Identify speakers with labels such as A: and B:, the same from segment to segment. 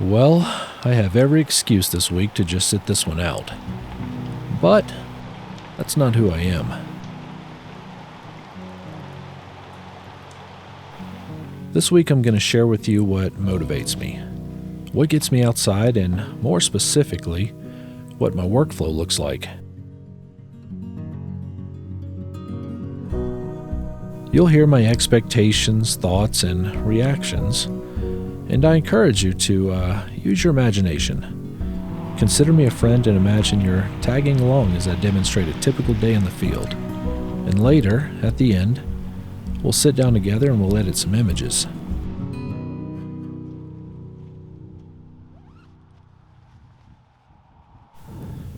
A: Well, I have every excuse this week to just sit this one out. But that's not who I am. This week I'm going to share with you what motivates me, what gets me outside, and more specifically, what my workflow looks like. You'll hear my expectations, thoughts, and reactions, and I encourage you to use your imagination. Consider me a friend and imagine you're tagging along as I demonstrate a typical day in the field. And later, at the end, we'll sit down together and we'll edit some images.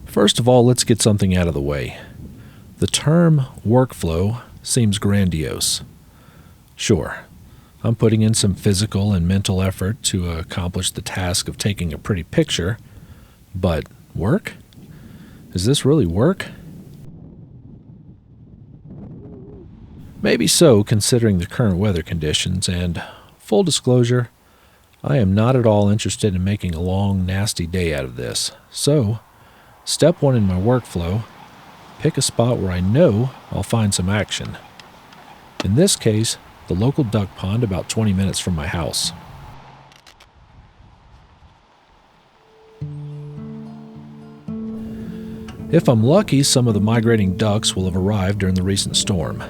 A: First of all, let's get something out of the way. The term workflow seems grandiose. Sure, I'm putting in some physical and mental effort to accomplish the task of taking a pretty picture, but work? Is this really work? Maybe so, considering the current weather conditions, and full disclosure, I am not at all interested in making a long, nasty day out of this. So, step one in my workflow, pick a spot where I know I'll find some action. In this case, the local duck pond about 20 minutes from my house. If I'm lucky, some of the migrating ducks will have arrived during the recent storm.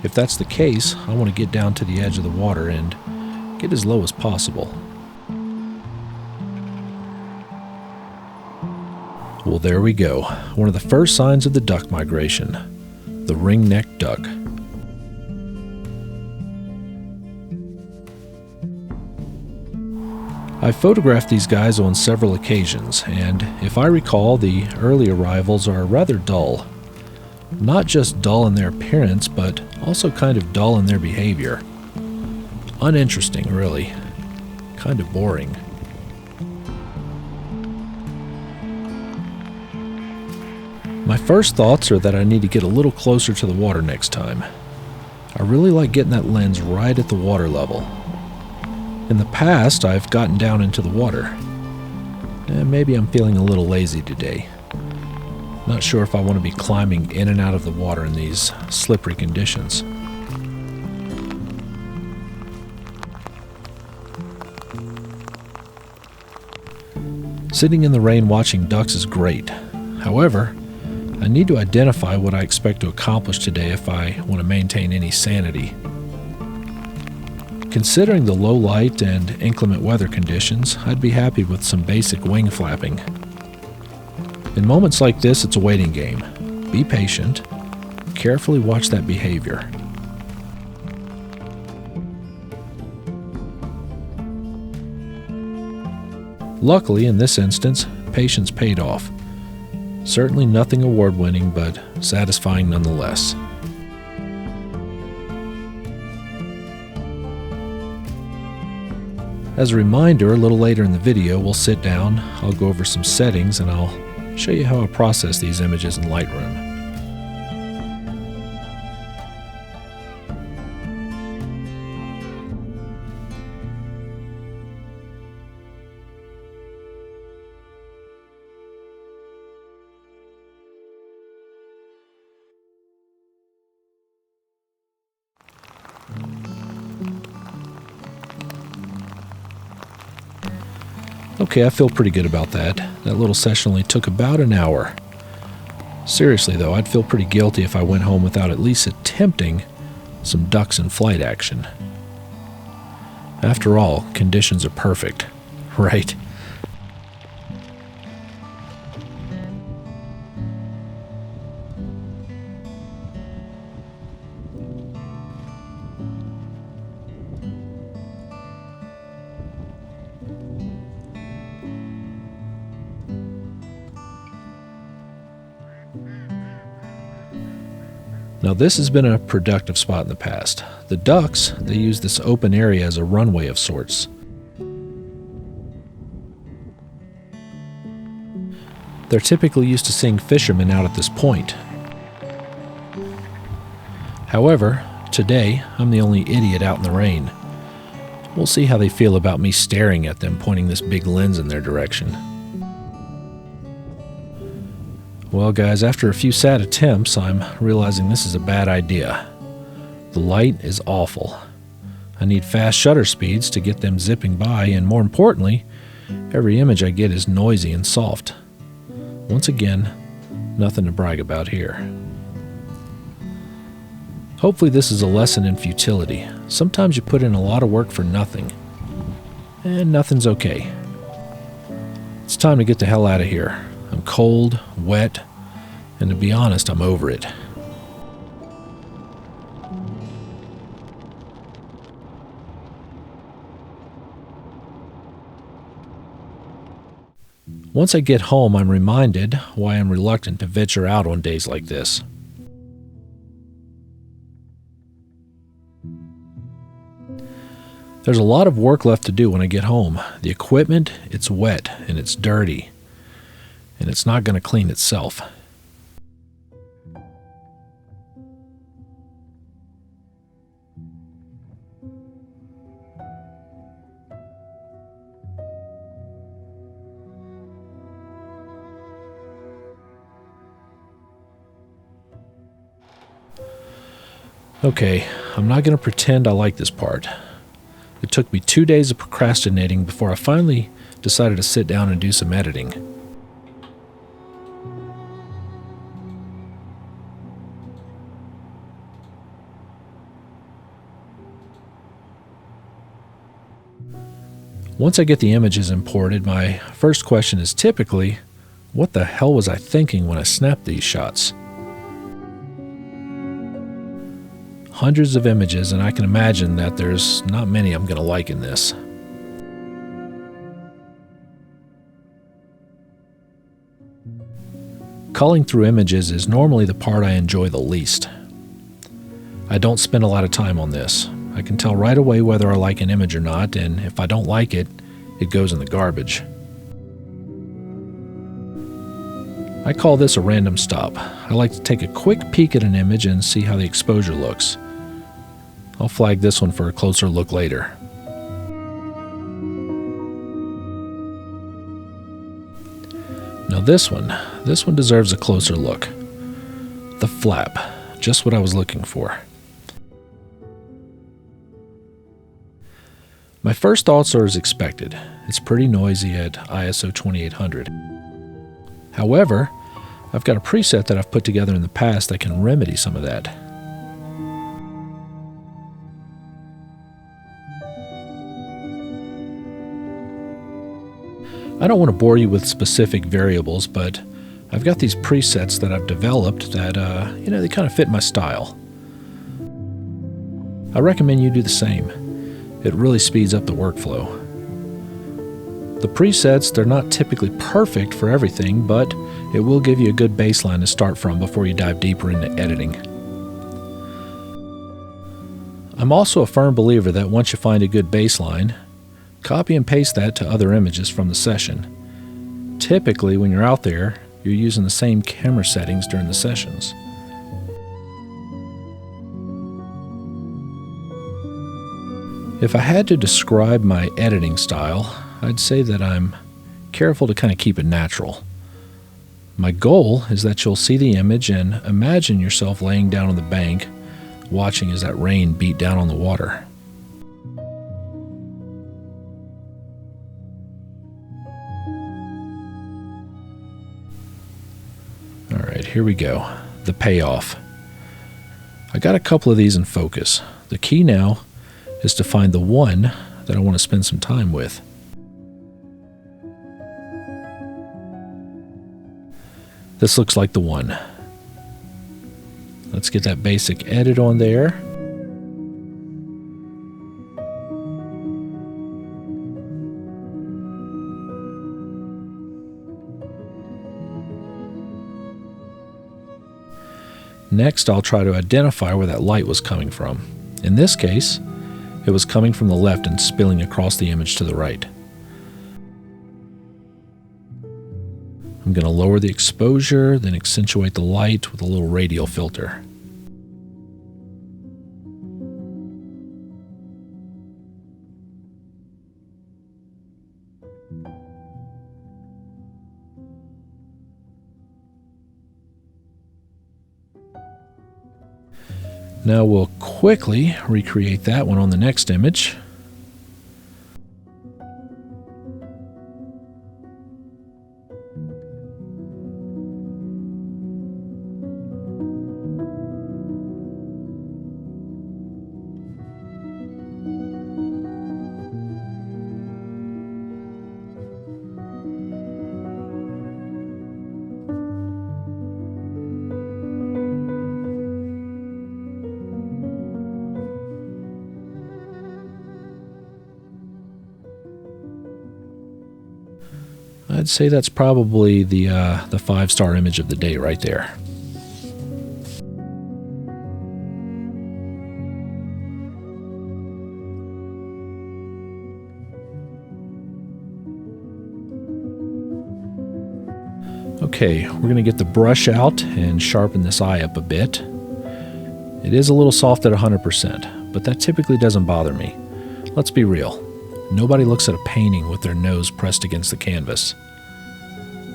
A: If that's the case, I want to get down to the edge of the water and get as low as possible. Well, there we go. One of the first signs of the duck migration, the ring-necked duck. I've photographed these guys on several occasions, and if I recall, the early arrivals are rather dull. Not just dull in their appearance, but also kind of dull in their behavior. Uninteresting, really. Kind of boring. My first thoughts are that I need to get a little closer to the water next time. I really like getting that lens right at the water level. In the past, I've gotten down into the water. And maybe I'm feeling a little lazy today. Not sure if I want to be climbing in and out of the water in these slippery conditions. Sitting in the rain watching ducks is great. However, I need to identify what I expect to accomplish today if I want to maintain any sanity. Considering the low light and inclement weather conditions, I'd be happy with some basic wing flapping. In moments like this, it's a waiting game. Be patient. Carefully watch that behavior. Luckily, in this instance, patience paid off. Certainly nothing award-winning, but satisfying nonetheless. As a reminder, a little later in the video, we'll sit down, I'll go over some settings, and I'll show you how I process these images in Lightroom. Okay, I feel pretty good about that. That little session only took about an hour. Seriously though, I'd feel pretty guilty if I went home without at least attempting some ducks in flight action. After all, conditions are perfect, right? Now this has been a productive spot in the past. The ducks, they use this open area as a runway of sorts. They're typically used to seeing fishermen out at this point. However, today I'm the only idiot out in the rain. We'll see how they feel about me staring at them, pointing this big lens in their direction. Well, guys, after a few sad attempts, I'm realizing this is a bad idea. The light is awful. I need fast shutter speeds to get them zipping by, and more importantly, every image I get is noisy and soft. Once again, nothing to brag about here. Hopefully this is a lesson in futility. Sometimes you put in a lot of work for nothing, and nothing's okay. It's time to get the hell out of here. I'm cold, wet, and to be honest, I'm over it. Once I get home, I'm reminded why I'm reluctant to venture out on days like this. There's a lot of work left to do when I get home. The equipment, it's wet and it's dirty, and it's not going to clean itself. Okay, I'm not going to pretend I like this part. It took me 2 days of procrastinating before I finally decided to sit down and do some editing. Once I get the images imported, my first question is typically, what the hell was I thinking when I snapped these shots? Hundreds of images, and I can imagine that there's not many I'm going to like in this. Culling through images is normally the part I enjoy the least. I don't spend a lot of time on this. I can tell right away whether I like an image or not, and if I don't like it, it goes in the garbage. I call this a random stop. I like to take a quick peek at an image and see how the exposure looks. I'll flag this one for a closer look later. Now this one deserves a closer look. The flap, just what I was looking for. My first thoughts are as expected. It's pretty noisy at ISO 2800. However, I've got a preset that I've put together in the past that can remedy some of that. I don't want to bore you with specific variables, but I've got these presets that I've developed that, they kind of fit my style. I recommend you do the same. It really speeds up the workflow. The presets, they're not typically perfect for everything, but it will give you a good baseline to start from before you dive deeper into editing. I'm also a firm believer that once you find a good baseline, copy and paste that to other images from the session. Typically, when you're out there, you're using the same camera settings during the sessions. If I had to describe my editing style, I'd say that I'm careful to kind of keep it natural. My goal is that you'll see the image and imagine yourself laying down on the bank, watching as that rain beat down on the water. All right, here we go. The payoff. I got a couple of these in focus. The key now is to find the one that I want to spend some time with. This looks like the one. Let's get that basic edit on there. Next, I'll try to identify where that light was coming from. In this case, it was coming from the left and spilling across the image to the right. I'm going to lower the exposure, then accentuate the light with a little radial filter. Now we'll quickly recreate that one on the next image. I'd say that's probably the 5-star image of the day right there. Okay, we're going to get the brush out and sharpen this eye up a bit. It is a little soft at 100%, but that typically doesn't bother me. Let's be real. Nobody looks at a painting with their nose pressed against the canvas.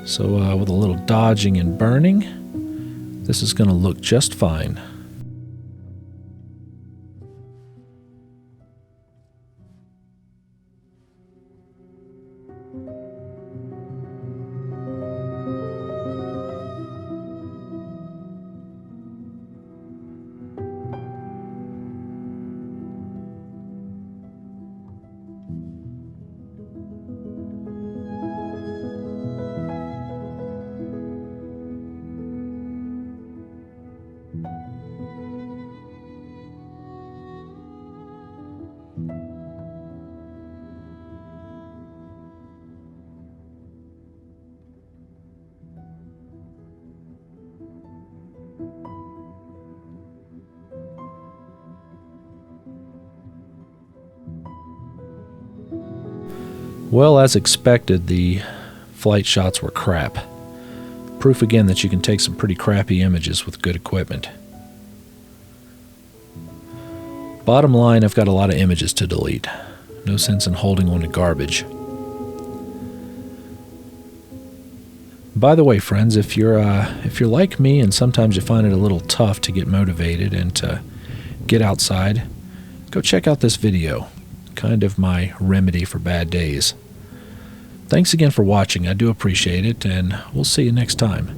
A: So with a little dodging and burning, this is going to look just fine. Well, as expected, the flight shots were crap. Proof again that you can take some pretty crappy images with good equipment. Bottom line, I've got a lot of images to delete. No sense in holding on to garbage. By the way, friends, if you're like me and sometimes you find it a little tough to get motivated and to get outside, go check out this video. Kind of my remedy for bad days. Thanks again for watching. I do appreciate it, and we'll see you next time.